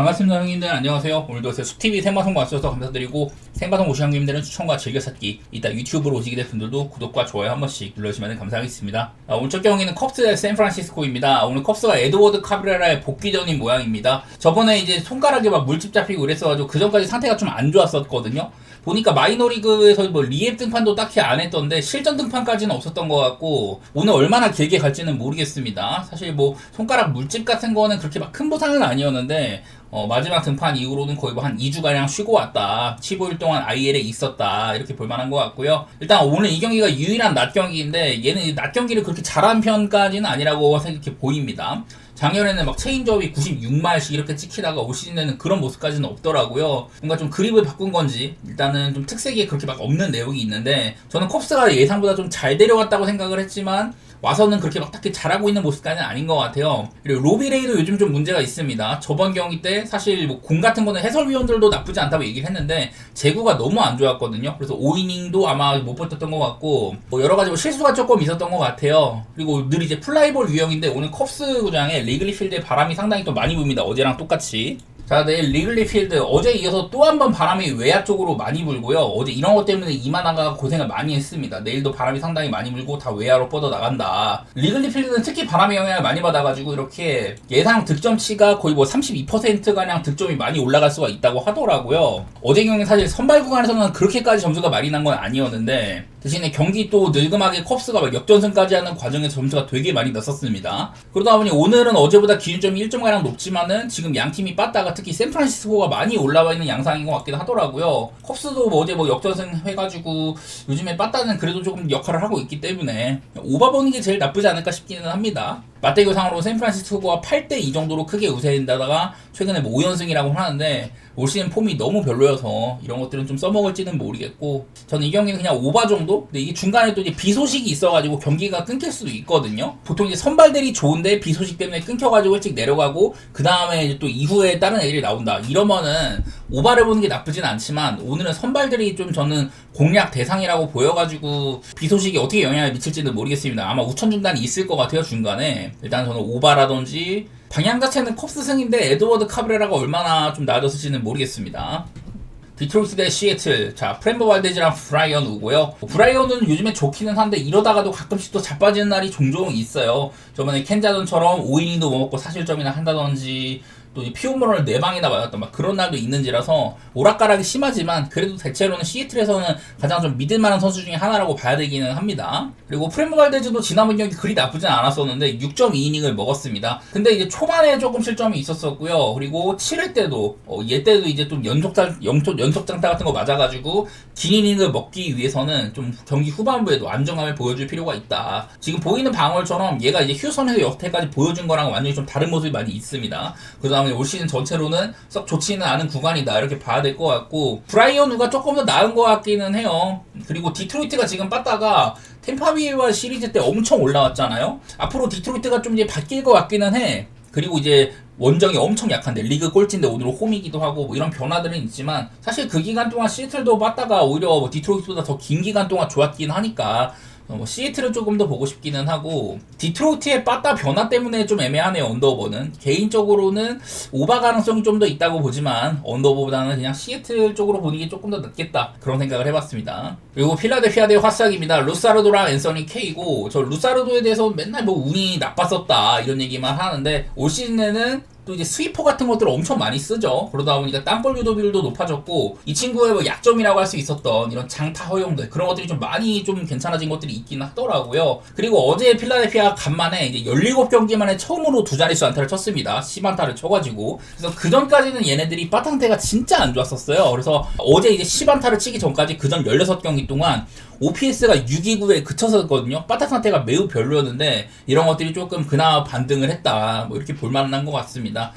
반갑습니다 형님들, 안녕하세요. 오늘도 숲TV 생방송 와주셔서 감사드리고, 생방송 오신 형님들은 추천과 즐겨찾기, 이따 유튜브로 오시게 될 분들도 구독과 좋아요 한 번씩 눌러주시면 감사하겠습니다. 오늘 첫 경기는 컵스 대 샌프란시스코입니다. 오늘 컵스가 에드워드 카브레라의 복귀전인 모양입니다. 저번에 이제 손가락에 막 물집 잡히고 그랬어가지고 그 전까지 상태가 좀 안 좋았었거든요. 보니까 마이너리그에서 뭐 리앱 등판도 딱히 안 했던데 실전 등판까지는 없었던 것 같고, 오늘 얼마나 길게 갈지는 모르겠습니다. 사실 뭐 손가락 물집 같은 거는 그렇게 막 큰 부상은 아니었는데 마지막 등판 이후로는 거의 뭐 한 2주가량 쉬고 왔다, 15일 동안 IL에 있었다, 이렇게 볼만한 것 같고요. 일단 오늘 이 경기가 유일한 낮 경기인데 얘는 낮 경기를 그렇게 잘한 편까지는 아니라고 생각해 보입니다. 작년에는 막 체인저업이 96마일씩 이렇게 찍히다가 올 시즌에는 그런 모습까지는 없더라고요. 뭔가 좀 그립을 바꾼 건지 일단은 좀 특색이 그렇게 막 없는 내용이 있는데, 저는 컵스가 예상보다 좀 잘 데려왔다고 생각을 했지만 와서는 그렇게 막 딱히 잘하고 있는 모습까지는 아닌 것 같아요. 그리고 로비레이도 요즘 좀 문제가 있습니다. 저번 경기 때 사실 뭐 공 같은 거는 해설위원들도 나쁘지 않다고 얘기를 했는데 제구가 너무 안 좋았거든요. 그래서 5이닝도 아마 못 버텼던 것 같고, 뭐 여러 가지 뭐 실수가 조금 있었던 것 같아요. 그리고 늘 이제 플라이볼 유형인데 오늘 컵스 구장에 리글리 필드에 바람이 상당히 또 많이 붑니다. 어제랑 똑같이. 자, 내일 리글리 필드, 어제 이어서 또 한 번 바람이 외야 쪽으로 많이 불고요. 어제 이런 것 때문에 이만하가 고생을 많이 했습니다. 내일도 바람이 상당히 많이 불고 다 외야로 뻗어 나간다. 리글리 필드는 특히 바람의 영향을 많이 받아가지고 이렇게 예상 득점치가 거의 뭐 32%가량 득점이 많이 올라갈 수가 있다고 하더라고요. 어제 경기 사실 선발 구간에서는 그렇게까지 점수가 많이 난 건 아니었는데, 대신에 경기 또 늙음하게 컵스가 막 역전승까지 하는 과정에서 점수가 되게 많이 났었습니다. 그러다 보니 오늘은 어제보다 기준점이 1점가량 높지만은 지금 양 팀이 빠따가 특히 샌프란시스코가 많이 올라와 있는 양상인 것 같기도 하더라고요. 컵스도 뭐 어제 뭐 역전승 해가지고 요즘에 빠따는 그래도 조금 역할을 하고 있기 때문에 오바보는 게 제일 나쁘지 않을까 싶기는 합니다. 맞대결상으로 샌프란시스코가 8대2 정도로 크게 우세한다다가 최근에 뭐 5연승이라고 하는데 올 시즌 폼이 너무 별로여서 이런 것들은 좀 써먹을지는 모르겠고, 저는 이 경기는 그냥 오바 정도? 근데 이게 중간에 또 이제 비 소식이 있어가지고 경기가 끊길 수도 있거든요. 보통 이제 선발들이 좋은데 비 소식 때문에 끊겨가지고 일찍 내려가고 그 다음에 이제 또 이후에 다른 애들이 나온다, 이러면은 오바를 보는 게 나쁘진 않지만 오늘은 선발들이 좀 저는 공략 대상이라고 보여가지고 비 소식이 어떻게 영향을 미칠지는 모르겠습니다. 아마 우천 중단이 있을 것 같아요, 중간에. 일단 저는 오바라든지 방향 자체는 컵스 승인데 에드워드 카브레라가 얼마나 좀 나아졌을지는 모르겠습니다. 디트로이트 대 시애틀. 자, 프렘버 발데즈랑 브라이언 우고요. 브라이언은 요즘에 좋기는 한데 이러다가도 가끔씩 또 자빠지는 날이 종종 있어요. 저번에 켄자던처럼 5이닝도 못 먹고 사실점이나 한다든지, 또 피홈런을 4방이나 맞았던 막 그런 날도 있는지라서 오락가락이 심하지만 그래도 대체로는 시애틀에서는 가장 좀 믿을만한 선수 중에 하나라고 봐야 되기는 합니다. 그리고 프렘버 발데즈도 지난번 경기 그리 나쁘진 않았었는데 6.2이닝을 먹었습니다. 근데 이제 초반에 조금 실점이 있었었고요. 그리고 7회 때도 얘 때도 이제 좀 연속장타 같은 거 맞아가지고 긴 이닝을 먹기 위해서는 좀 경기 후반부에도 안정감을 보여줄 필요가 있다. 지금 보이는 방어처럼 얘가 이제 휴선에서 여태까지 보여준 거랑 완전히 좀 다른 모습이 많이 있습니다. 그다음에 올 시즌 전체로는 썩 좋지는 않은 구간이다, 이렇게 봐야 될 것 같고, 브라이언 우가 조금 더 나은 것 같기는 해요. 그리고 디트로이트가 지금 빠따가 템파베이와 시리즈 때 엄청 올라왔잖아요. 앞으로 디트로이트가 좀 이제 바뀔 것 같기는 해. 그리고 이제 원정이 엄청 약한데 리그 꼴찌인데 오늘 홈이기도 하고 뭐 이런 변화들은 있지만, 사실 그 기간 동안 시애틀도 빠따가 오히려 뭐 디트로이트보다 더 긴 기간 동안 좋았긴 하니까 시애틀을 조금 더 보고 싶기는 하고, 디트로이트의 빠따 변화 때문에 좀 애매하네요. 언더오버는 개인적으로는 오바 가능성이 좀 더 있다고 보지만 언더오버보다는 그냥 시애틀 쪽으로 보는 게 조금 더 낫겠다, 그런 생각을 해봤습니다. 그리고 필라델피아 대 화싹입니다. 루사르도랑 앤서니 케이고, 저 루사르도에 대해서 맨날 뭐 운이 나빴었다 이런 얘기만 하는데 올 시즌에는 또 이제 스위퍼 같은 것들을 엄청 많이 쓰죠. 그러다 보니까 땅볼 유도비율도 높아졌고, 이 친구의 뭐 약점이라고 할 수 있었던 이런 장타 허용들, 그런 것들이 좀 많이 좀 괜찮아진 것들이 있긴 하더라고요. 그리고 어제 필라델피아 간만에 이제 17경기 만에 처음으로 두 자릿수 안타를 쳤습니다. 10안타를 쳐가지고. 그래서 그 전까지는 얘네들이 빠상태가 진짜 안 좋았었어요. 그래서 어제 이제 10안타를 치기 전까지 그 전 16경기 동안 OPS가 629에 그쳤었거든요. 빠딱 상태가 매우 별로였는데 이런 것들이 조금 그나마 반등을 했다, 뭐 이렇게 볼만한 것 같습니다.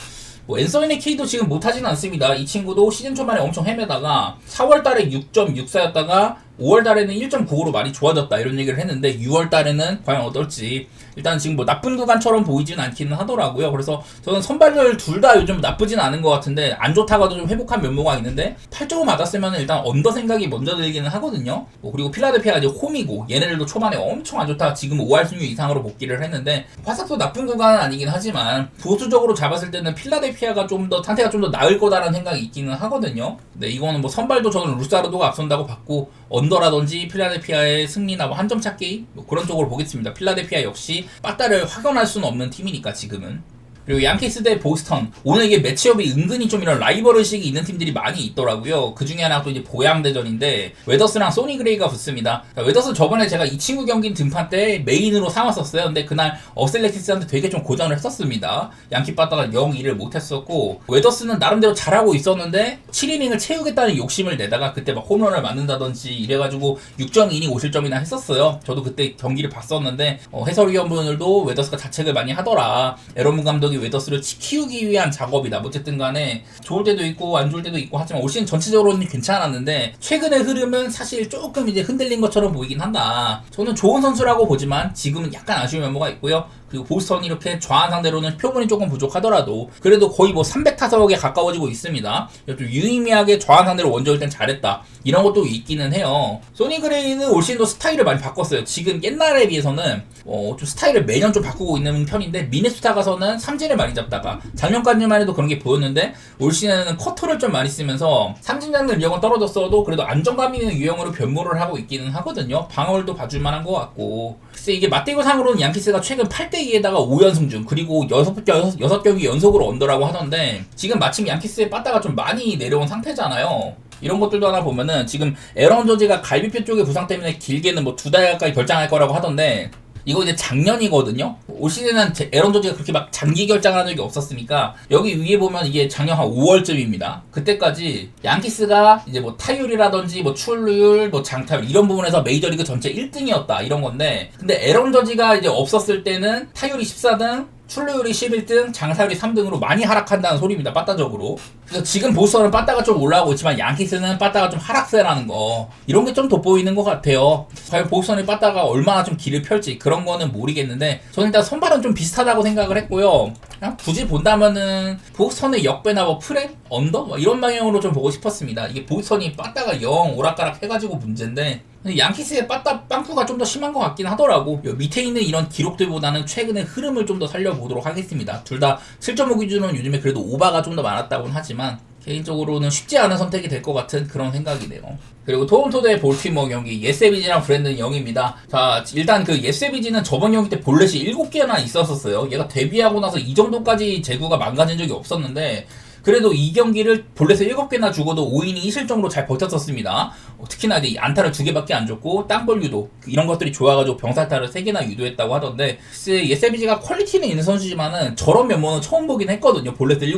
뭐 앤서니 케이도 지금 못하지는 않습니다. 이 친구도 시즌 초반에 엄청 헤매다가 4월달에 6.64였다가 5월 달에는 1.95로 많이 좋아졌다 이런 얘기를 했는데 6월 달에는 과연 어떨지 일단 지금 뭐 나쁜 구간처럼 보이진 않기는 하더라고요. 그래서 저는 선발들 둘 다 요즘 나쁘진 않은 것 같은데 안 좋다가도 좀 회복한 면모가 있는데 8점 맞았으면 일단 언더 생각이 먼저 들기는 하거든요. 그리고 필라델피아가 이제 홈이고 얘네들도 초반에 엄청 안 좋다가 지금 5할 승률 이상으로 복귀를 했는데 화삭도 나쁜 구간은 아니긴 하지만 보수적으로 잡았을 때는 필라델피아가 좀 더 상태가 좀 더 나을 거다라는 생각이 있기는 하거든요. 네, 이거는 뭐 선발도 저는 루사르도가 앞선다고 봤고 언더라든지 필라델피아의 승리나 뭐 한 점 찾기 뭐 그런 쪽으로 보겠습니다. 필라델피아 역시 빠따를 확연할 수는 없는 팀이니까 지금은. 그리고 양키스 대 보스턴 오늘 이게 매치업이 은근히 좀 이런 라이벌 의식이 있는 팀들이 많이 있더라고요. 그 중에 하나가 또 이제 보양대전인데 웨더스랑 소니 그레이가 붙습니다. 웨더스 저번에 제가 이 친구 경기 등판 때 메인으로 삼았었어요. 근데 그날 어셀렉티스한테 되게 좀 고전을 했었습니다. 양키 빠따가 0-2를 못했었고 웨더스는 나름대로 잘하고 있었는데 7이닝을 채우겠다는 욕심을 내다가 그때 막 홈런을 맞는다든지 이래가지고 6.2이닝 5실점이나 했었어요. 저도 그때 경기를 봤었는데 해설위원분들도 웨더스가 자책을 많이 하더라. 에러문 감독 웨더스를 키우기 위한 작업이다. 어쨌든 간에 좋을 때도 있고 안 좋을 때도 있고 하지만 올 시즌 전체적으로는 괜찮았는데 최근의 흐름은 사실 조금 이제 흔들린 것처럼 보이긴 한다. 저는 좋은 선수라고 보지만 지금은 약간 아쉬운 면모가 있고요. 그리고 보스턴이 이렇게 좌한 상대로는 표본이 조금 부족하더라도 그래도 거의 뭐 300타석에 가까워지고 있습니다. 좀 유의미하게 좌한 상대로 원저일 땐 잘했다. 이런 것도 있기는 해요. 소니 그레이는 올 시즌도 스타일을 많이 바꿨어요. 지금 옛날에 비해서는 좀 스타일을 매년 좀 바꾸고 있는 편인데 미네소타 가서는 삼진을 많이 잡다가 작년까지만 해도 그런 게 보였는데 올 시즌에는 커터를 좀 많이 쓰면서 삼진 잡는 유형은 떨어졌어도 그래도 안정감 있는 유형으로 변모를 하고 있기는 하거든요. 방어율도 봐줄 만한 것 같고 글쎄 이게 맞대고상으로는 양키스가 최근 8대2에다가 5연승 중 그리고 6경기 연속으로 언더라고 하던데 지금 마침 양키스의 빠따가 좀 많이 내려온 상태잖아요. 이런 것들도 하나 보면은 지금 에런 저지가 갈비뼈 쪽의 부상 때문에 길게는 뭐 2달 가까이 결장할 거라고 하던데 이거 이제 작년이거든요. 올 시즌은 에런 저지가 그렇게 막 장기 결장한 적이 없었으니까 여기 위에 보면 이게 작년 한 5월쯤입니다. 그때까지 양키스가 이제 뭐 타율이라든지 뭐 출루율, 뭐 장타율 이런 부분에서 메이저리그 전체 1등이었다 이런 건데 근데 에런 저지가 이제 없었을 때는 타율이 14등 출루율이 11등, 장타율이 3등으로 많이 하락한다는 소리입니다. 빠따적으로. 그래서 지금 보스턴은 빠따가 좀 올라오고 있지만 양키스는 빠따가 좀 하락세라는 거 이런 게 좀 돋보이는 것 같아요. 과연 보스턴의 빠따가 얼마나 좀 길을 펼지 그런 거는 모르겠는데 저는 일단 선발은 좀 비슷하다고 생각을 했고요. 그냥 굳이 본다면은 보스턴의 역배나 뭐 프랩? 언더? 뭐 이런 방향으로 좀 보고 싶었습니다. 이게 보스턴이 빠따가 영 오락가락 해가지고 문제인데 양키스의 빠따 빵꾸가 좀 더 심한 것 같긴 하더라고. 밑에 있는 이런 기록들보다는 최근의 흐름을 좀 더 살려보도록 하겠습니다. 둘 다 7.5 기준은 요즘에 그래도 오바가 좀 더 많았다고는 하지만 개인적으로는 쉽지 않은 선택이 될 것 같은 그런 생각이네요. 그리고 토론토 대 볼티모어 경기 예세비지랑 브랜든 영입니다. 자 일단 그 예세비지는 저번 경기 때 볼넷이 7개나 있었어요. 얘가 데뷔하고 나서 이 정도까지 제구가 망가진 적이 없었는데 그래도 이 경기를 볼넷을 7개나 주고도 5이닝 2실점으로 잘 버텼었습니다. 특히나 이제 안타를 2개밖에 안 줬고 땅볼 유도 이런 것들이 좋아가지고 병살타를 3개나 유도했다고 하던데 예세비지가 퀄리티는 있는 선수지만은 저런 면모는 처음 보긴 했거든요. 볼넷을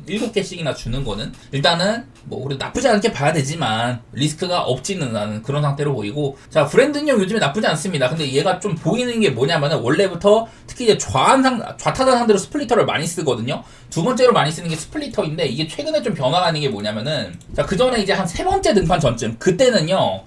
7개씩이나 주는 거는 일단은 뭐 그래도 나쁘지 않게 봐야 되지만 리스크가 없지는 않은 그런 상태로 보이고 자 브랜든 형 요즘에 나쁘지 않습니다. 근데 얘가 좀 보이는 게 뭐냐면은 원래부터 특히 이제 좌타자 상대로 스플리터를 많이 쓰거든요. 두 번째로 많이 쓰는 게 스플리터인데 이게 최근에 좀 변화가는 게 뭐냐면은 자 그전에 이제 한 세 번째 등판 전쯤 그때는요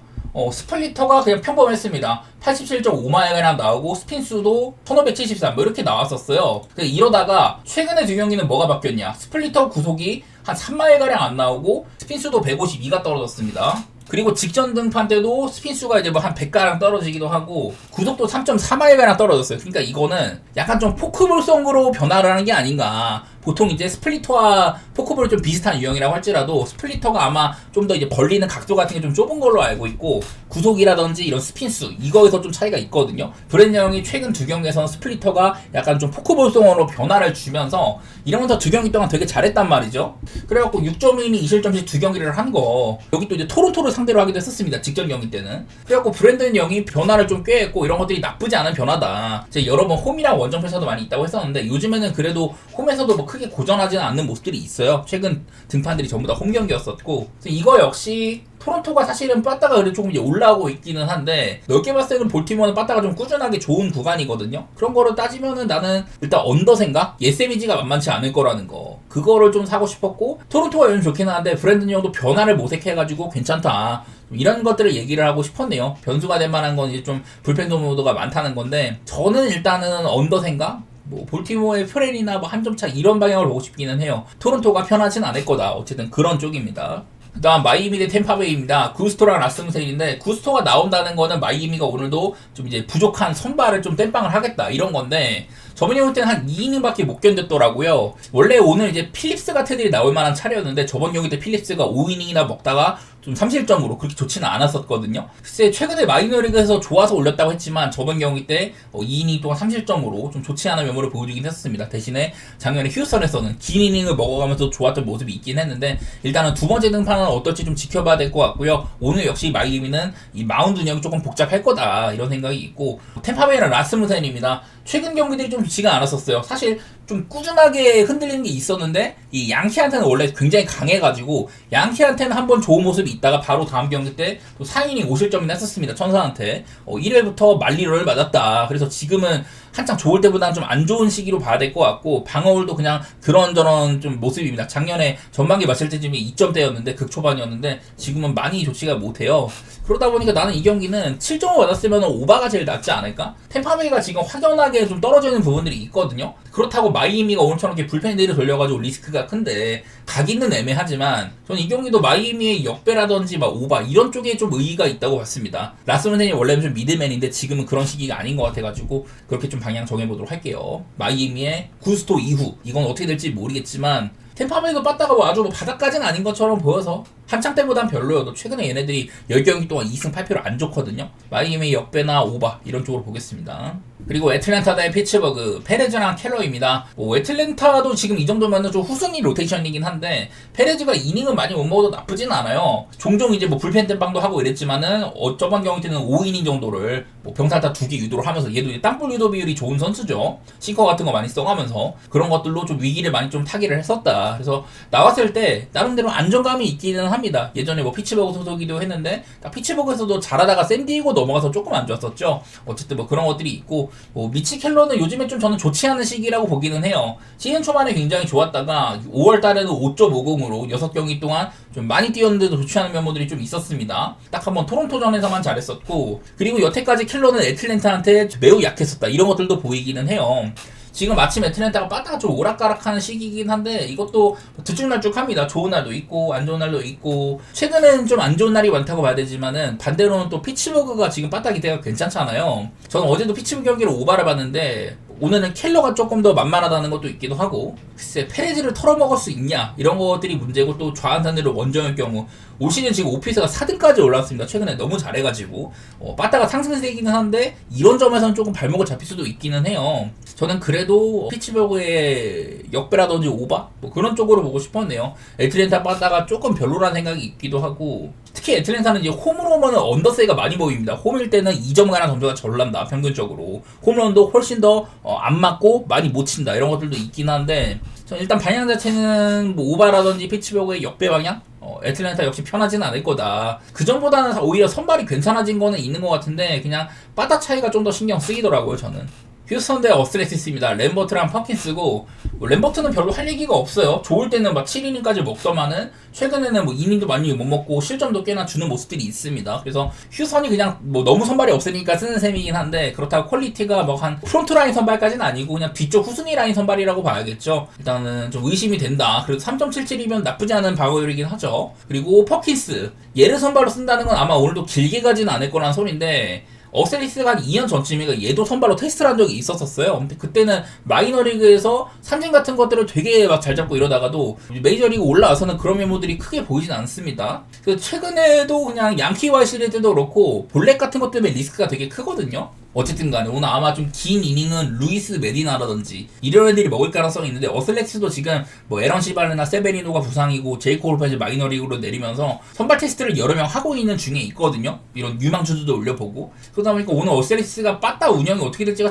스플리터가 그냥 평범했습니다. 87.5마일가량 나오고 스핀수도 1573 뭐 이렇게 나왔었어요. 이러다가 최근에 두 경기는 뭐가 바뀌었냐 스플리터 구속이 한 3마일가량 안 나오고 스핀수도 152가 떨어졌습니다. 그리고 직전 등판 때도 스핀수가 이제 뭐 한 100가량 떨어지기도 하고 구속도 3.4마일가량 떨어졌어요. 그러니까 이거는 약간 좀 포크볼성으로 변화를 하는 게 아닌가. 보통 이제 스플리터와 포크볼이 좀 비슷한 유형이라고 할지라도 스플리터가 아마 좀 더 이제 벌리는 각도 같은 게 좀 좁은 걸로 알고 있고 구속이라든지 이런 스핀수 이거에서 좀 차이가 있거든요. 브랜드 형이 최근 두 경기에서는 스플리터가 약간 좀 포크볼성으로 변화를 주면서 이러면서 두 경기 동안 되게 잘했단 말이죠. 그래갖고 6.2이닝 2실점씩 두 경기를 한 거 여기 또 이제 토론토를 상대로 하기도 했었습니다. 직전 경기 때는. 그래갖고 브랜든 형이 변화를 좀 꾀했고 이런 것들이 나쁘지 않은 변화다. 제가 여러 번 홈이랑 원정 패셔도 많이 있다고 했었는데 요즘에는 그래도 홈에서도 뭐 크게 고전하지는 않는 모습들이 있어요. 최근 등판들이 전부 다 홈 경기였었고, 그래서 이거 역시 토론토가 사실은 빠따가 그래도 조금 이제 올라오고 있기는 한데, 넓게 봤을 때는 볼티모어는 빠따가 좀 꾸준하게 좋은 구간이거든요. 그런 거를 따지면은 나는 일단 언더 생각? 예세미지가 만만치 않을 거라는 거, 그거를 좀 사고 싶었고, 토론토가 요즘 좋기는 한데 브랜든 형도 변화를 모색해가지고 괜찮다, 이런 것들을 얘기를 하고 싶었네요. 변수가 될 만한 건 이제 좀 불펜 도모도가 많다는 건데, 저는 일단은 언더 생각? 뭐 볼티모어의 프렐이나 뭐 한 점 차 이런 방향을 보고 싶기는 해요. 토론토가 편하진 않을 거다. 어쨌든 그런 쪽입니다. 그 다음 마이애미 대 템파베이입니다. 구스토랑 라스무센인데, 구스토가 나온다는 거는 마이애미가 오늘도 좀 이제 부족한 선발을 좀 땜빵을 하겠다 이런 건데, 저번에 올 때는 한 2이닝밖에 못 견뎠더라고요. 원래 오늘 이제 필립스가 테들이 나올 만한 차례였는데, 저번 경기 때 필립스가 5이닝이나 먹다가 좀 3실점으로 그렇게 좋지는 않았었거든요. 글쎄 최근에 마이너리그에서 좋아서 올렸다고 했지만, 저번 경기 때 2이닝 동안 3실점으로 좀 좋지 않은 면모를 보여주긴 했었습니다. 대신에 작년에 휴스턴에서는 긴 이닝을 먹어가면서 좋았던 모습이 있긴 했는데, 일단은 두 번째 등판은 어떨지 좀 지켜봐야 될 것 같고요. 오늘 역시 마이애미는 이 마운드 운영이 조금 복잡할 거다 이런 생각이 있고, 템파베이랑 라스무센입니다. 최근 경기들이 좀 좋지가 않았었어요. 사실 좀 꾸준하게 흔들리는 게 있었는데, 이 양키한테는 원래 굉장히 강해가지고, 양키한테는 한번 좋은 모습이 있다가 바로 다음 경기 때 또 4이닝 5실점이나 했었습니다. 천사한테 1회부터 말리러를 맞았다. 그래서 지금은 한창 좋을 때보다는 좀 안 좋은 시기로 봐야 될 것 같고, 방어울도 그냥 그런저런 좀 모습입니다. 작년에 전반기 마칠 때쯤이 2점대였는데 극초반이었는데, 지금은 많이 좋지가 못해요. 그러다 보니까 나는 이 경기는 7점을 받았으면 오바가 제일 낫지 않을까? 템파베이가 지금 확연하게 좀 떨어져 있는 부분들이 있거든요. 그렇다고 마이애미가 오늘처럼 이렇게 불펜들을 돌려가지고 리스크가 큰데, 가기는 애매하지만 저는 이 경기도 마이애미의 역배라든지 막 오바 이런 쪽에 좀 의의가 있다고 봤습니다. 라스문센이 원래는 좀 미드맨인데 지금은 그런 시기가 아닌 것 같아가지고 그렇게 좀 방향 정해보도록 할게요. 마이애미의 구스토 이후 이건 어떻게 될지 모르겠지만, 템파베이도 빠따가 뭐 아주 뭐 바닥까지는 아닌 것처럼 보여서 한창 때보단 별로여도 최근에 얘네들이 10경기 동안 2승 8패로 안 좋거든요. 마이애미 역배나 오바 이런 쪽으로 보겠습니다. 그리고 애틀랜타 대 피츠버그, 페레즈랑 켈러입니다. 뭐 애틀랜타도 지금 이 정도면 좀 후순위 로테이션이긴 한데, 페레즈가 이닝은 많이 못 먹어도 나쁘진 않아요. 종종 이제 뭐 불펜 땜빵도 하고 이랬지만은 저번 경기 때는 5이닝 정도를 뭐 병살타 2개 유도를 하면서, 얘도 땅볼 유도 비율이 좋은 선수죠. 싱커 같은 거 많이 써가면서 그런 것들로 좀 위기를 많이 좀 타기를 했었다. 그래서 나왔을 때 나름대로 안정감이 있기는 합니다. 예전에 뭐 피츠버그 소속이기도 했는데, 딱 피츠버그에서도 잘하다가 샌디에고 넘어가서 조금 안 좋았었죠. 어쨌든 뭐 그런 것들이 있고, 미치 켈러는 요즘에 좀 저는 좋지 않은 시기라고 보기는 해요. 시즌 초반에 굉장히 좋았다가 5월 달에는 5.50으로 6경기 동안 좀 많이 뛰었는데도 좋지 않은 면모들이 좀 있었습니다. 딱 한번 토론토전에서만 잘했었고, 그리고 여태까지 켈러는 애틀랜타한테 매우 약했었다 이런 것들도 보이기는 해요. 지금 마침 애틀랜타가 빠따가 좀 오락가락하는 시기이긴 한데, 이것도 들쭉날쭉합니다. 좋은 날도 있고 안 좋은 날도 있고, 최근엔 좀 안 좋은 날이 많다고 봐야 되지만은, 반대로는 또 피츠버그가 지금 빠따 기대가 괜찮잖아요. 저는 어제도 피츠버그 경기를 오바를 봤는데, 오늘은 켈러가 조금 더 만만하다는 것도 있기도 하고, 글쎄 페레즈를 털어먹을 수 있냐 이런 것들이 문제고, 또 좌완산으로 원정일 경우 올 시즌 지금 오피스가 4등까지 올라왔습니다. 최근에 너무 잘해가지고 빠따가 상승세이기는 한데, 이런 점에서는 조금 발목을 잡힐 수도 있기는 해요. 저는 그래도 피츠버그의 역배라든지 오바 뭐 그런 쪽으로 보고 싶었네요. 애틀랜타 빠따가 조금 별로라는 생각이 있기도 하고, 특히 애틀랜타는 이제 홈으로 오면 언더세이가 많이 보입니다. 홈일 때는 2점 가량 점수가 절 난다. 평균적으로 홈런도 훨씬 더 안 맞고 많이 못 친다 이런 것들도 있긴 한데, 전 일단 방향 자체는 뭐 오바라든지 피츠버그의 역배 방향, 애틀랜타 역시 편하지는 않을 거다. 그 전보다는 오히려 선발이 괜찮아진 거는 있는 것 같은데, 그냥 빠따 차이가 좀 더 신경 쓰이더라고요 저는. 휴스턴 대 어스레티스입니다. 램버트랑 퍼킨스고, 램버트는 별로 할 얘기가 없어요. 좋을 때는 막 7이닝까지 먹더만은, 최근에는 뭐 이닝도 많이 못 먹고 실점도 꽤나 주는 모습들이 있습니다. 그래서 휴스턴이 그냥 뭐 너무 선발이 없으니까 쓰는 셈이긴 한데, 그렇다고 퀄리티가 뭐 한 프론트 라인 선발까지는 아니고 그냥 뒤쪽 후순위 라인 선발이라고 봐야겠죠. 일단은 좀 의심이 된다. 그래도 3.77이면 나쁘지 않은 방어율이긴 하죠. 그리고 퍼킨스, 얘를 선발로 쓴다는 건 아마 오늘도 길게 가지는 않을 거라는 소리인데, 어셀리스가 한 2년 전쯤인가 얘도 선발로 테스트를 한 적이 있었어요. 근데 그때는 마이너리그에서 삼진 같은 것들을 되게 막 잘 잡고 이러다가도 메이저리그 올라와서는 그런 메모들이 크게 보이진 않습니다. 최근에도 그냥 양키와의 시리즈 때도 그렇고 볼넷 같은 것 때문에 리스크가 되게 크거든요. 어쨌든 간에 오늘 아마 좀 긴 이닝은 루이스 메디나라든지 이런 애들이 먹을 가능성이 있는데 어슬렉스도 지금 뭐 에런 시발레나 세베리노가 부상이고 제이코 올페즈 마이너리그로 내리면서 선발 테스트를 여러 명 하고 있는 중에 있거든요. 이런 유망주들도 올려보고 그러다 보니까 오늘 어슬렉스가 빠따 운영이 어떻게 될지가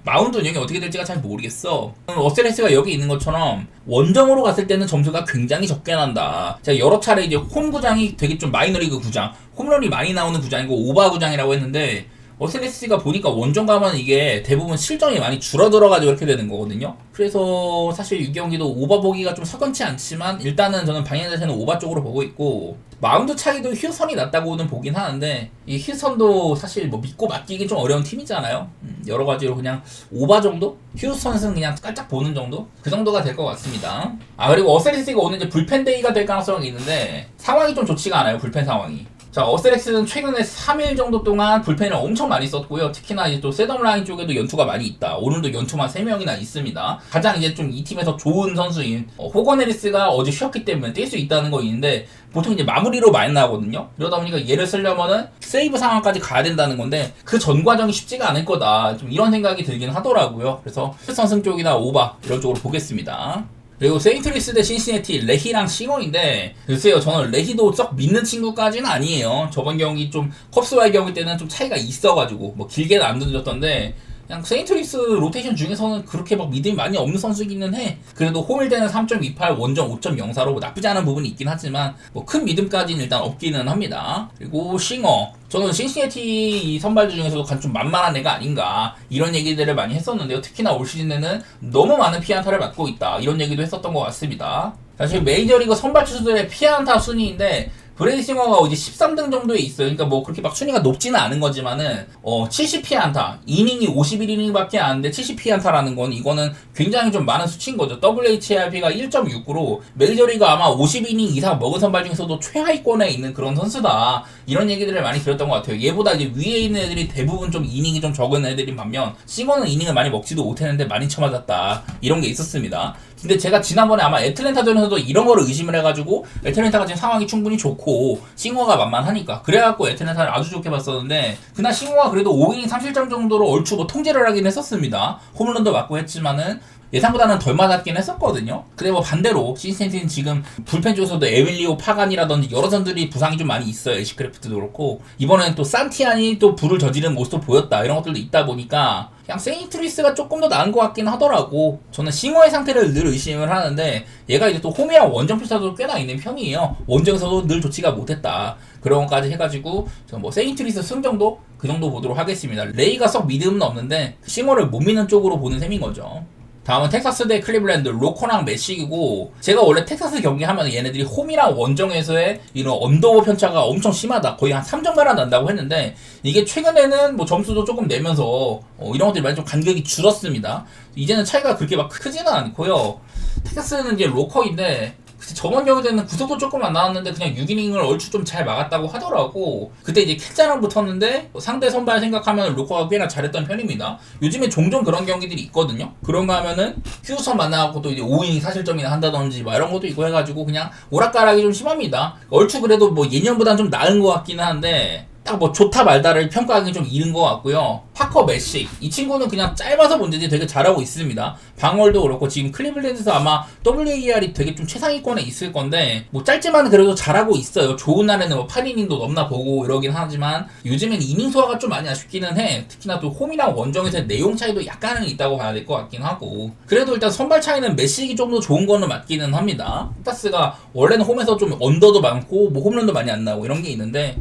마운드 운영이 어떻게 될지가 잘 모르겠어. 어슬렉스가 여기 있는 것처럼 원정으로 갔을 때는 점수가 굉장히 적게 난다. 제가 여러 차례 이제 홈 구장이 되게 좀 마이너리그 구장, 홈런이 많이 나오는 구장이고 오바 구장이라고 했는데 어슬렉스가 보니까 원정 가면 이게 대부분 실점이 많이 줄어들어가지고 이렇게 되는 거거든요. 그래서 사실 이 경기도 오바 보기가 좀 석연치 않지만 일단은 저는 방향 자체는 오바 쪽으로 보고 있고 마운드 차이도 휴선이 낮다고는 보긴 하는데 이 휴선도 사실 뭐 믿고 맡기기 좀 어려운 팀이잖아요. 여러 가지로 그냥 오바 정도? 휴선은 그냥 깔짝 보는 정도? 그 정도가 될 것 같습니다. 그리고 어슬렉스가 오늘 이제 불펜 데이가 될 가능성이 있는데 상황이 좀 좋지가 않아요. 불펜 상황이. 자, 어슬렉스는 최근에 3일 정도 동안 불펜을 엄청 많이 썼고요. 특히나 이제 또 셋업 라인 쪽에도 연투가 많이 있다. 오늘도 연투만 3명이나 있습니다. 가장 이제 좀 이 팀에서 좋은 선수인 호건 해리스가 어제 쉬었기 때문에 뛸 수 있다는 거 있는데 보통 이제 마무리로 많이 나오거든요. 그러다 보니까 얘를 쓰려면은 세이브 상황까지 가야 된다는 건데 그 전 과정이 쉽지가 않을 거다. 좀 이런 생각이 들긴 하더라고요. 그래서 선승 쪽이나 오바 이런 쪽으로 보겠습니다. 그리고 세인트루이스 대 신시내티 레히랑 싱어인데 글쎄요 저는 레히도 썩 믿는 친구까지는 아니에요. 저번 경기 좀 컵스와의 경기 때는 좀 차이가 있어가지고 뭐 길게는 안 던졌던데 그냥 세인트루이스 로테이션 중에서는 그렇게 막 믿음이 많이 없는 선수이기는 해. 그래도 홈일대는 3.28 원정 5.04로 뭐 나쁘지 않은 부분이 있긴 하지만 뭐 큰 믿음까지는 일단 없기는 합니다. 그리고 싱어 저는 신시내티 선발들 중에서도 좀 만만한 애가 아닌가 이런 얘기들을 많이 했었는데요. 특히나 올 시즌에는 너무 많은 피안타를 맞고 있다 이런 얘기도 했었던 것 같습니다. 사실 메이저리그 선발 투수들의 피안타 순위인데 브레디 싱어가 어제 13등 정도에 있어요. 그러니까 뭐 그렇게 막 순위가 높지는 않은 거지만은 70피안타 이닝이 51이닝밖에 안 돼 70피안타라는 건 이거는 굉장히 좀 많은 수치인 거죠. WHIP가 1.69로 메이저리그 아마 50이닝 이상 먹은 선발 중에서도 최하위권에 있는 그런 선수다. 이런 얘기들을 많이 들었던 것 같아요. 얘보다 이제 위에 있는 애들이 대부분 좀 이닝이 좀 적은 애들인 반면 싱어는 이닝을 많이 먹지도 못했는데 많이 쳐맞았다. 이런 게 있었습니다. 근데 제가 지난번에 아마 애틀랜타전에서도 이런 거를 의심을 해가지고 애틀랜타가 지금 상황이 충분히 좋고 싱어가 만만하니까 그래갖고 애틀랜타를 아주 좋게 봤었는데 그날 싱어가 그래도 5이닝 3실점 정도로 얼추 뭐 통제를 하긴 했었습니다. 홈런도 맞고 했지만은 예상보다는 덜 맞았긴 했었거든요. 근데 뭐 반대로 신시내티는 지금 불펜 쪽에서도 에밀리오 파간이라든지 여러 선들이 부상이 좀 많이 있어요. 에시크래프트도 그렇고 이번에는 또 산티안이 또 불을 저지르는 모습도 보였다. 이런 것들도 있다 보니까 그냥 세인트루이스가 조금 더 나은 것 같긴 하더라고. 저는 싱어의 상태를 늘 의심을 하는데 얘가 이제 또 홈이랑 원정 필사도 꽤나 있는 편이에요. 원정에서도 늘 좋지가 못했다. 그런 것까지 해가지고 뭐 세인트루이스 승 정도? 그 정도 보도록 하겠습니다. 레이가 썩 믿음은 없는데 싱어를 못 믿는 쪽으로 보는 셈인 거죠. 다음은 텍사스 대 클리블랜드 로커랑 매식이고 제가 원래 텍사스 경기 하면 얘네들이 홈이랑 원정에서의 이런 언더워 편차가 엄청 심하다. 거의 한 3점가량 난다고 했는데 이게 최근에는 뭐 점수도 조금 내면서 이런 것들이 많이 좀 간격이 줄었습니다. 이제는 차이가 그렇게 막 크지는 않고요. 텍사스는 이제 로커인데 저번 경기 때는 구속도 조금 안 나왔는데 그냥 6이닝을 얼추 좀 잘 막았다고 하더라고. 그때 이제 캣자랑 붙었는데 상대 선발 생각하면 로커가 꽤나 잘했던 편입니다. 요즘에 종종 그런 경기들이 있거든요. 그런가 하면은 휴선 만나갖고 또 이제 5이닝 사실점이나 한다든지 뭐 이런 것도 있고 해가지고 그냥 오락가락이 좀 심합니다. 얼추 그래도 뭐 예년보다는 좀 나은 것 같기는 한데 딱 뭐 좋다 말다를 평가하기 좀 이른 것 같고요. 파커 매식 이 친구는 그냥 짧아서 문제지 되게 잘하고 있습니다. 방월도 그렇고 지금 클리블랜드에서 아마 WAR이 되게 좀 최상위권에 있을 건데 뭐 짧지만 그래도 잘하고 있어요. 좋은 날에는 뭐 8이닝도 넘나 보고 이러긴 하지만 요즘엔 이닝 소화가 좀 많이 아쉽기는 해. 특히나 또 홈이랑 원정에서의 내용 차이도 약간은 있다고 봐야 될 것 같긴 하고 그래도 일단 선발 차이는 매식이 좀 더 좋은 거는 맞기는 합니다. 텍사스가 원래는 홈에서 좀 언더도 많고 뭐 홈런도 많이 안 나오고 이런 게 있는데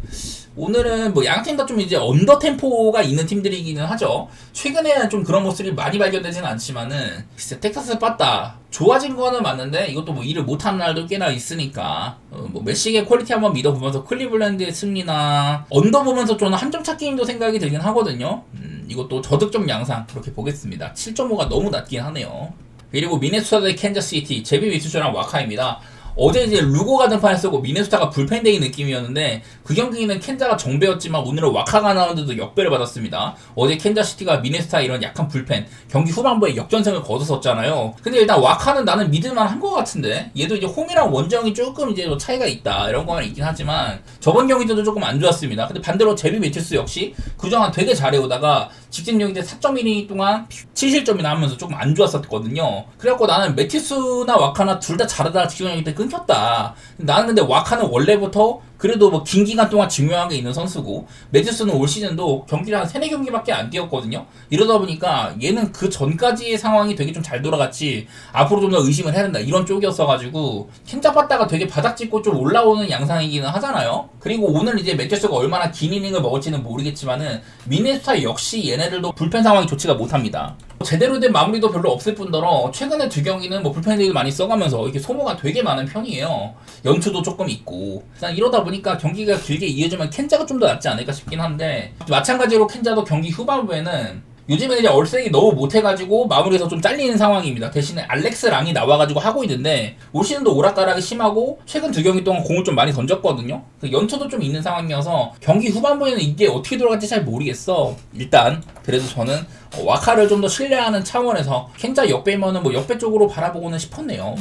오늘은 뭐 양팀 다 좀 이제 언더 템포가 있는 팀들이기는 하죠. 최근에는 좀 그런 모습이 많이 발견되지는 않지만은 글쎄 텍사스 빠따 좋아진 거는 맞는데 이것도 뭐 일을 못하는 날도 꽤나 있으니까 뭐 매식의 퀄리티 한번 믿어보면서 클리블랜드의 승리나 언더 보면서 저는 한 점 찾기임도 생각이 들긴 하거든요. 이것도 저득점 양상 그렇게 보겠습니다. 7.5가 너무 낮긴 하네요. 그리고 미네소타 대 캔자스시티 제비 위투쇼랑 와카입니다. 어제 이제 루고가 등판을 쓰고 미네소타가 불펜데이 느낌이었는데 그 경기는 캔자가 정배였지만 오늘은 와카가 나오는데도 역배를 받았습니다. 어제 캔자시티가 미네소타 이런 약한 불펜 경기 후반부에 역전승을 거뒀었잖아요. 근데 일단 와카는 나는 믿을만 한 것 같은데 얘도 이제 홈이랑 원정이 조금 이제 차이가 있다 이런 거는 있긴 하지만 저번 경기도 조금 안 좋았습니다. 근데 반대로 제비 매튜스 역시 그동안 되게 잘해오다가 직진 경기 때 4.1이닝 동안 7실점이 나오면서 조금 안 좋았었거든요. 그래갖고 나는 매튜스나 와카나 둘 다 잘하다가 직진 경기 때 끊겼다. 나는 근데 와카는 원래부터 그래도 뭐 긴 기간 동안 증명하게 있는 선수고, 매튜스는 올 시즌도 경기를 한 3-4경기밖에 안 뛰었거든요. 이러다 보니까 얘는 그 전까지의 상황이 되게 좀 잘 돌아갔지, 앞으로 좀 더 의심을 해야 된다 이런 쪽이었어가지고 캔 잡았다가 되게 바닥 짚고 좀 올라오는 양상이기는 하잖아요. 그리고 오늘 이제 매튜스가 얼마나 긴 이닝을 먹을지는 모르겠지만은 미네소타 역시 얘네들도 불펜 상황이 좋지가 못합니다. 제대로 된 마무리도 별로 없을 뿐더러 최근에 두 경기는 뭐 불펜들이 많이 써가면서 이렇게 소모가 되게 많은 편이에요. 연투도 조금 있고. 일단 이러다 보니까 경기가 길게 이어지면 켄자가 좀 더 낫지 않을까 싶긴 한데, 마찬가지로 켄자도 경기 후반부에는 요즘에 이제 얼색이 너무 못해가지고 마무리에서 좀 잘리는 상황입니다. 대신에 알렉스 랑이 나와가지고 하고 있는데 올 시즌도 오락가락이 심하고 최근 두 경기 동안 공을 좀 많이 던졌거든요. 연초도 좀 있는 상황이어서 경기 후반부에는 이게 어떻게 돌아갈지 잘 모르겠어. 일단 그래도 저는 와카를 좀 더 신뢰하는 차원에서 켄자 역배면은 뭐 역배 쪽으로 바라보고는 싶었네요.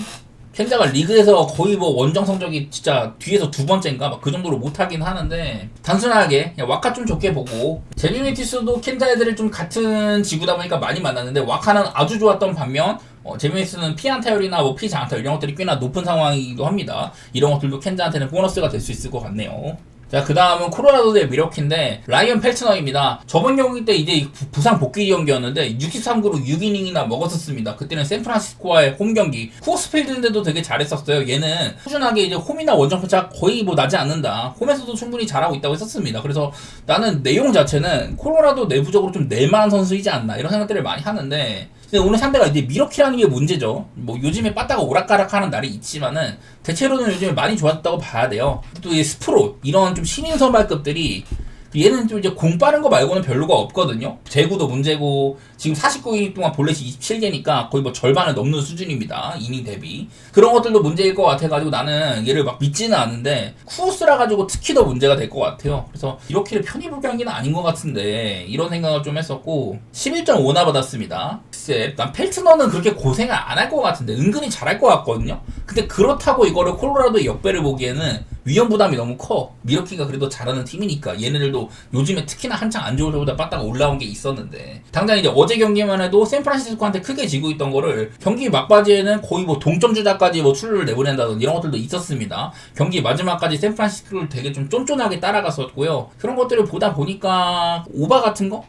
켄자가 리그에서 거의 뭐 원정 성적이 진짜 뒤에서 두 번째인가 막 그 정도로 못하긴 하는데, 단순하게 그냥 와카 좀 좋게 보고, 제비 매티스도 켄자 애들을 좀 같은 지구다 보니까 많이 만났는데 와카는 아주 좋았던 반면 제비 매티스는 피안타율이나 뭐 피장타율 이런 것들이 꽤나 높은 상황이기도 합니다. 이런 것들도 켄자한테는 보너스가 될 수 있을 것 같네요. 자, 그 다음은 코로라도 대 미러키인데 라이언 펠트너입니다. 저번 경기 때 이제 부상 복귀 경기였는데 63구로 6이닝이나 먹었었습니다. 그때는 샌프란시스코와의 홈 경기, 쿠어스필드인데도 되게 잘했었어요. 얘는 꾸준하게 이제 홈이나 원정 편차 거의 뭐 나지 않는다, 홈에서도 충분히 잘하고 있다고 했었습니다. 그래서 나는 내용 자체는 코로라도 내부적으로 좀 낼만한 선수이지 않나 이런 생각들을 많이 하는데, 근데 오늘 상대가 이제 미러키라는 게 문제죠. 뭐 요즘에 빠따가 오락가락하는 날이 있지만은 대체로는 요즘에 많이 좋았다고 봐야 돼요. 또 이 스프롯 이런 좀 신인 선발급들이 얘는 좀 이제 공 빠른 거 말고는 별로가 없거든요. 제구도 문제고, 지금 49이닝 동안 볼넷이 27개니까 거의 뭐 절반을 넘는 수준입니다. 이닝 대비. 그런 것들도 문제일 것 같아가지고 나는 얘를 막 믿지는 않는데, 쿠어스라 가지고 특히 더 문제가 될 것 같아요. 그래서 이렇게 편히 볼 경기는 아닌 것 같은데 이런 생각을 좀 했었고, 11.5나 받았습니다. 글쎄, 난 펠트너는 그렇게 고생을 안 할 것 같은데 은근히 잘할 것 같거든요. 근데 그렇다고 이거를 콜로라도의 역배를 보기에는 위험 부담이 너무 커. 미러키가 그래도 잘하는 팀이니까. 얘네들도 요즘에 특히나 한창 안 좋을 때보다 빠따가 올라온 게 있었는데, 당장 이제 어제 경기만 해도 샌프란시스코한테 크게 지고 있던 거를 경기 막바지에는 거의 뭐 동점 주자까지 뭐 출루를 내보낸다든지 이런 것들도 있었습니다. 경기 마지막까지 샌프란시스코를 되게 좀 쫀쫀하게 따라갔었고요. 그런 것들을 보다 보니까 오바 같은 거?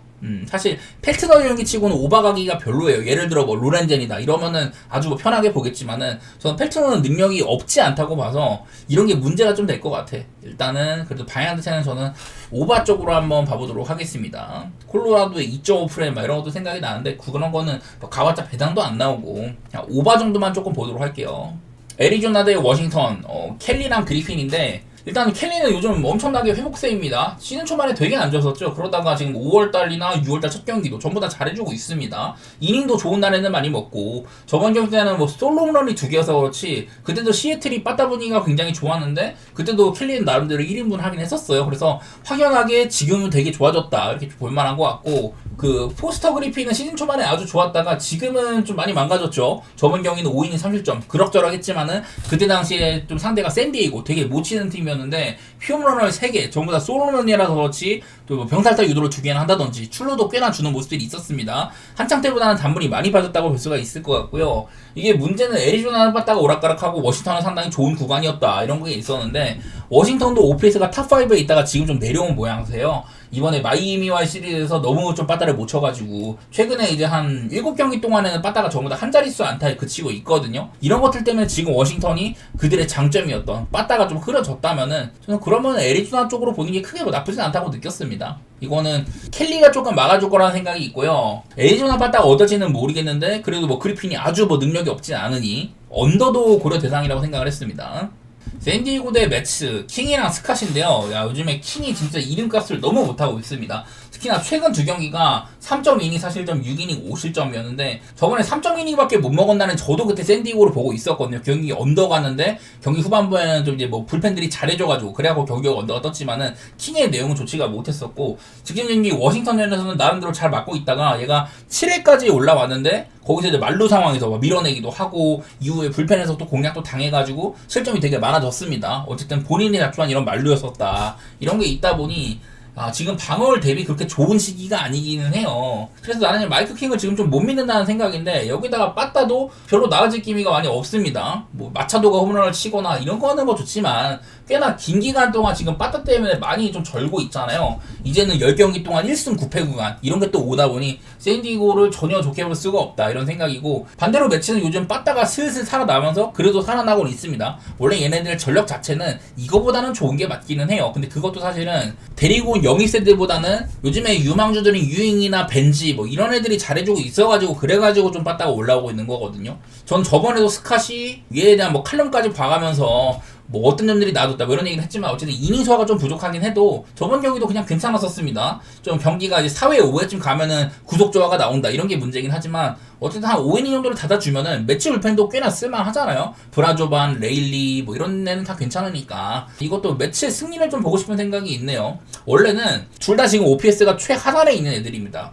사실 펠트너 경기치고는 오바가기가 별로예요. 예를 들어 뭐 로렌젠이다 이러면은 아주 뭐 편하게 보겠지만은, 저는 펠트너는 능력이 없지 않다고 봐서 이런 게 문제가 좀 될 것 같아. 일단은 그래도 방향자체는 저는 오바 쪽으로 한번 봐보도록 하겠습니다. 콜로라도의 2.5 프레임 막 이런 것도 생각이 나는데 그런 거는 뭐 가봤자 배당도 안 나오고 그냥 오바 정도만 조금 보도록 할게요. 애리조나 대 워싱턴, 켈리랑 그리핀인데, 일단 켈리는 요즘 엄청나게 회복세입니다. 시즌 초반에 되게 안 좋았었죠. 그러다가 지금 5월달이나 6월달 첫 경기도 전부 다 잘해주고 있습니다. 이닝도 좋은 날에는 많이 먹고, 저번 경기 때는 뭐 솔로 홈런이 2개여서 그렇지 그때도 시애틀이 빠따 분위기가 굉장히 좋았는데 그때도 켈리는 나름대로 1인분 하긴 했었어요. 그래서 확연하게 지금은 되게 좋아졌다 이렇게 볼만한 것 같고, 그 포스터 그리핀은 시즌 초반에 아주 좋았다가 지금은 좀 많이 망가졌죠. 저번 경기는 5이닝 30점 그럭저럭했지만은 그때 당시에 좀 상대가 샌디에이고 되게 못 치는 팀이었는데 휘홈런을 3개 전부 다 솔로런이라서 그렇지 또 뭐 병살타 유도를 2개나 한다든지 출루도 꽤나 주는 모습들이 있었습니다. 한창 때보다는 단분이 많이 빠졌다고 볼 수가 있을 것 같고요. 이게 문제는 애리조나는 빠따가 오락가락하고 워싱턴은 상당히 좋은 구간이었다 이런 게 있었는데, 워싱턴도 오페이스가 탑5에 있다가 지금 좀 내려온 모양새요. 이번에 마이애미와의 시리즈에서 너무 좀 빠따를 못 쳐가지고 최근에 이제 한 7경기 동안에는 빠따가 전부 다 한 자릿수 안타에 그치고 있거든요. 이런 것들 때문에 지금 워싱턴이 그들의 장점이었던 빠따가 좀 흐려졌다면은 저는 그러면 애리조나 쪽으로 보는 게 크게 뭐 나쁘진 않다고 느꼈습니다. 이거는 켈리가 조금 막아줄 거라는 생각이 있고요. 애리조나 빠따가 어떨지는 모르겠는데 그래도 뭐 그리핀이 아주 뭐 능력이 없진 않으니 언더도 고려 대상이라고 생각을 했습니다. 샌디에고 대 매츠, 킹이랑 스캇인데요. 야, 요즘에 킹이 진짜 이름값을 너무 못하고 있습니다. 특히나 최근 두 경기가 3.2이닝 4실점 6이닝 5실점이었는데 저번에 3.2이닝밖에 못 먹었다는 저도 그때 샌디에고를 보고 있었거든요. 경기 언더 갔는데 경기 후반부에는 좀 이제 뭐 불펜들이 잘해줘가지고 그래갖고 경기가 언더가 떴지만은 킹의 내용은 좋지가 못했었고, 직전 경기 워싱턴전에서는 나름대로 잘 맞고 있다가 얘가 7회까지 올라왔는데 거기서 이제 만루 상황에서 막 밀어내기도 하고 이후에 불펜에서 또 공략도 당해가지고 실점이 되게 많아졌습니다. 어쨌든 본인이 자초한 이런 만루였었다 이런 게 있다 보니 지금 방어율 대비 그렇게 좋은 시기가 아니기는 해요. 그래서 나는 마이크 킹을 지금 좀 못 믿는다는 생각인데, 여기다가 빠따도 별로 나아질 기미가 많이 없습니다. 뭐 마차도가 홈런을 치거나 이런 거는 뭐 좋지만 꽤나 긴 기간 동안 지금 빠따 때문에 많이 좀 절고 있잖아요. 이제는 10경기 동안 1승 9패 구간 이런 게 또 오다 보니 샌디에고를 전혀 좋게 볼 수가 없다 이런 생각이고, 반대로 매치는 요즘 빠따가 슬슬 살아나면서 그래도 살아나고는 있습니다. 원래 얘네들 전력 자체는 이거보다는 좋은 게 맞기는 해요. 근데 그것도 사실은 데리고 온 영입 세대보다는 요즘에 유망주들인 유잉이나 벤지 뭐 이런 애들이 잘해주고 있어가지고 그래가지고 좀 빠따가 올라오고 있는 거거든요. 전 저번에도 스캇이 얘에 대한 뭐 칼럼까지 봐가면서 뭐 어떤 점들이 나아졌다 뭐 이런 얘기를 했지만, 어쨌든 이닝 수가 좀 부족하긴 해도 저번 경기도 그냥 괜찮았었습니다. 좀 경기가 이제 4회 5회쯤 가면은 구속 조화가 나온다 이런 게 문제긴 하지만, 어쨌든 한 5이닝 정도를 닫아주면은 매치 불펜도 꽤나 쓸만하잖아요. 브라조반, 레일리 뭐 이런 애는 다 괜찮으니까 이것도 매치의 승리를 좀 보고 싶은 생각이 있네요. 원래는 둘 다 지금 OPS가 최하단에 있는 애들입니다.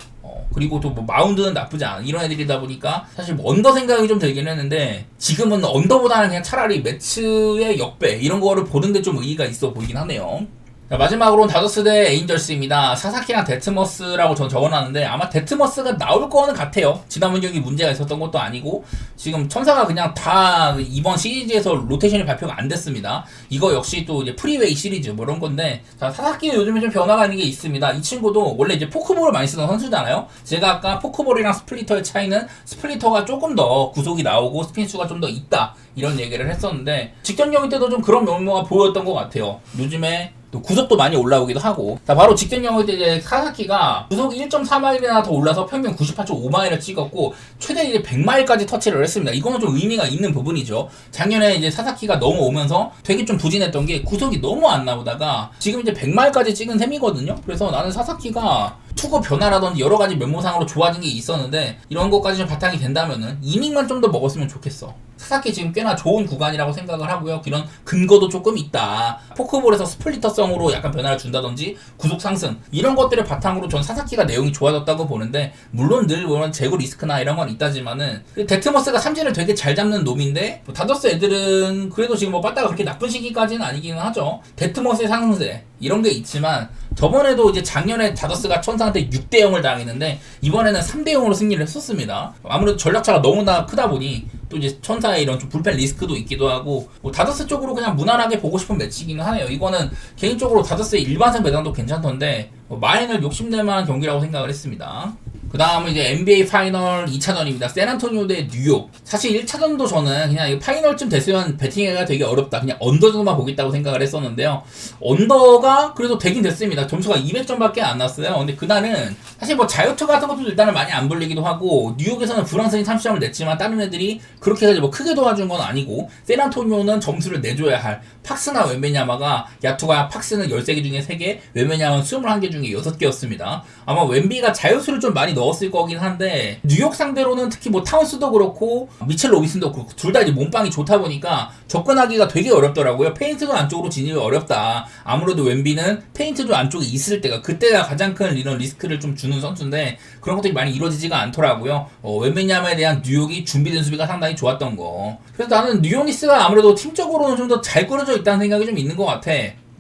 그리고 또 뭐 마운드는 나쁘지 않아 이런 애들이다 보니까 사실 뭐 언더 생각이 좀 들긴 했는데, 지금은 언더보다는 그냥 차라리 매치의 역배 이런 거를 보는데 좀 의의가 있어 보이긴 하네요. 자, 마지막으로는 다저스 대 에인절스입니다. 사사키랑 데트머스라고 전 적어놨는데 아마 데트머스가 나올 거는 같아요. 지난번 경기 문제가 있었던 것도 아니고, 지금 천사가 그냥 다 이번 시리즈에서 로테이션이 발표가 안 됐습니다. 이거 역시 또 이제 프리웨이 시리즈 뭐 이런 건데, 자, 사사키는 요즘에 좀 변화가 있는 게 있습니다. 이 친구도 원래 이제 포크볼을 많이 쓰던 선수잖아요. 제가 아까 포크볼이랑 스플리터의 차이는 스플리터가 조금 더 구속이 나오고 스핀수가 좀 더 있다 이런 얘기를 했었는데, 직전 경기 때도 좀 그런 면모가 보였던 것 같아요. 요즘에 또 구속도 많이 올라오기도 하고. 자, 바로 직전 경기 때 이제 사사키가 구속이 1.4마일이나 더 올라서 평균 98.5마일을 찍었고 최대 이제 100마일까지 터치를 했습니다. 이거는 좀 의미가 있는 부분이죠. 작년에 이제 사사키가 넘어오면서 되게 좀 부진했던 게 구속이 너무 안 나오다가 지금 이제 100마일까지 찍은 셈이거든요. 그래서 나는 사사키가 투구 변화라든지 여러 가지 면모상으로 좋아진 게 있었는데, 이런 것까지 좀 바탕이 된다면은 이닝만 좀 더 먹었으면 좋겠어. 사사키 지금 꽤나 좋은 구간이라고 생각을 하고요. 이런 근거도 조금 있다. 포크볼에서 스플리터성으로 약간 변화를 준다든지 구속 상승 이런 것들을 바탕으로 전 사사키가 내용이 좋아졌다고 보는데, 물론 늘 재고 리스크나 이런 건 있다지만은 데트머스가 삼진을 되게 잘 잡는 놈인데, 뭐 다저스 애들은 그래도 지금 뭐 빠따가 그렇게 나쁜 시기까지는 아니기는 하죠. 데트머스의 상승세 이런 게 있지만, 저번에도 이제 작년에 다저스가 천사한테 6대0을 당했는데 이번에는 3대0으로 승리를 했었습니다. 아무래도 전력차가 너무나 크다 보니 또 이제 천사의 이런 좀 불펜 리스크도 있기도 하고, 뭐 다저스 쪽으로 그냥 무난하게 보고 싶은 매치기는 하네요. 이거는 개인적으로 다저스의 일반승 배당도 괜찮던데 마인을 욕심낼 만한 경기라고 생각을 했습니다. 그 다음은 이제 NBA 파이널 2차전입니다. 샌안토니오 대 뉴욕. 사실 1차전도 저는 그냥 파이널쯤 됐으면 배팅하기가 되게 어렵다, 그냥 언더 정도만 보겠다고 생각을 했었는데요. 언더가 그래도 되긴 됐습니다. 점수가 200점밖에 안 났어요. 근데 그날은 사실 뭐 자유투 같은 것도 일단은 많이 안 불리기도 하고, 뉴욕에서는 브런슨이 30점을 냈지만 다른 애들이 그렇게 해서 뭐 크게 도와준 건 아니고, 샌안토니오는 점수를 내줘야 할 팍스나 웬베냐마가, 야투가 팍스는 13개 중에 3개, 웬베냐마는 21개 중에 6개였습니다. 아마 웬비가 자유수를 좀 많이 넣었을 거긴 한데, 뉴욕 상대로는 특히 뭐 타운스도 그렇고 미첼 로비슨도 그렇고 둘 다 이제 몸빵이 좋다 보니까 접근하기가 되게 어렵더라고요. 페인트도 안쪽으로 진입이 어렵다. 아무래도 웬비는 페인트도 안쪽에 있을 그때가 가장 큰 이런 리스크를 좀 주는 선수인데, 그런 것들이 많이 이루어지지가 않더라고요. 웬베냐마에 대한 뉴욕이 준비된 수비가 상당히 좋았던 거. 그래서 나는 뉴욕 니스가 아무래도 팀적으로는 좀 더 잘 꾸려져 있다는 생각이 좀 있는 것 같아.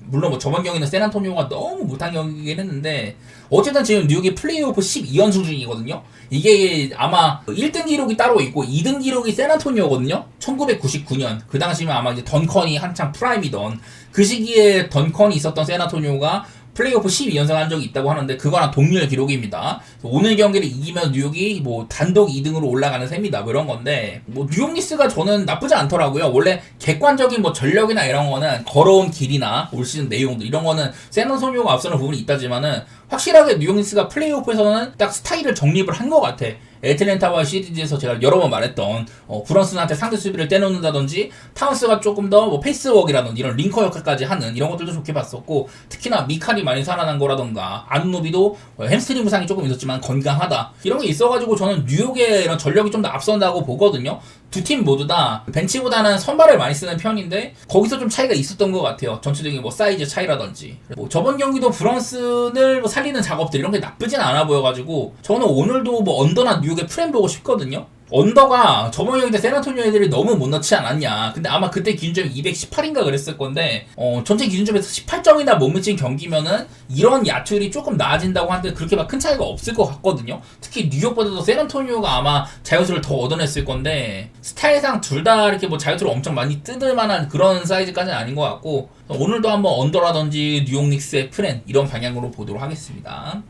물론 뭐 저번 경기는 샌안토니오가 너무 못한 경기긴 했는데, 어쨌든 지금 뉴욕이 플레이오프 12연승 중이거든요. 이게 아마 1등 기록이 따로 있고 2등 기록이 샌안토니오거든요. 1999년 그 당시면 아마 이제 던컨이 한창 프라임이던 그 시기에 던컨이 있었던 샌안토니오가 플레이오프 12연승 한 적이 있다고 하는데, 그거랑 동률 기록입니다. 오늘 경기를 이기면 뉴욕이 뭐 단독 2등으로 올라가는 셈이다, 뭐 이런 건데, 뭐 뉴욕 니스가 저는 나쁘지 않더라고요. 원래 객관적인 뭐 전력이나 이런 거는, 걸어온 길이나 올 시즌 내용도 이런 거는 샌안토니오가 앞서는 부분이 있다지만은, 확실하게 뉴욕 니스가 플레이오프에서는 딱 스타일을 정립을 한 것 같아. 애틀랜타와 시리즈에서 제가 여러 번 말했던 브런슨한테 상대 수비를 떼놓는다든지, 타운스가 조금 더 뭐 페이스워크라든지 이런 링커 역할까지 하는 이런 것들도 좋게 봤었고, 특히나 미칼이 많이 살아난 거라던가, 안누비도 햄스트링 부상이 조금 있었지만 건강하다 이런 게 있어가지고 저는 뉴욕의 이런 전력이 좀 더 앞선다고 보거든요. 두 팀 모두 다 벤치보다는 선발을 많이 쓰는 편인데 거기서 좀 차이가 있었던 것 같아요. 전체적인 뭐 사이즈 차이라든지. 뭐 저번 경기도 브런슨을 뭐 살리는 작업들 이런 게 나쁘진 않아 보여가지고 저는 오늘도 뭐 언더나 뉴욕의 프렘 보고 싶거든요. 언더가 저번 경기 때 샌안토니오 애들이 너무 못 넣지 않았냐. 근데 아마 그때 기준점이 218인가 그랬을 건데 전체 기준점에서 18점이나 못 미친 경기면은 이런 야투율이 조금 나아진다고 하는데 그렇게 막 큰 차이가 없을 것 같거든요. 특히 뉴욕보다도 샌안토니오가 아마 자유투를 더 얻어냈을 건데 스타일상 둘 다 이렇게 뭐 자유투를 엄청 많이 뜯을 만한 그런 사이즈까지는 아닌 것 같고 오늘도 한번 언더라든지 뉴욕 닉스의 플랜 이런 방향으로 보도록 하겠습니다.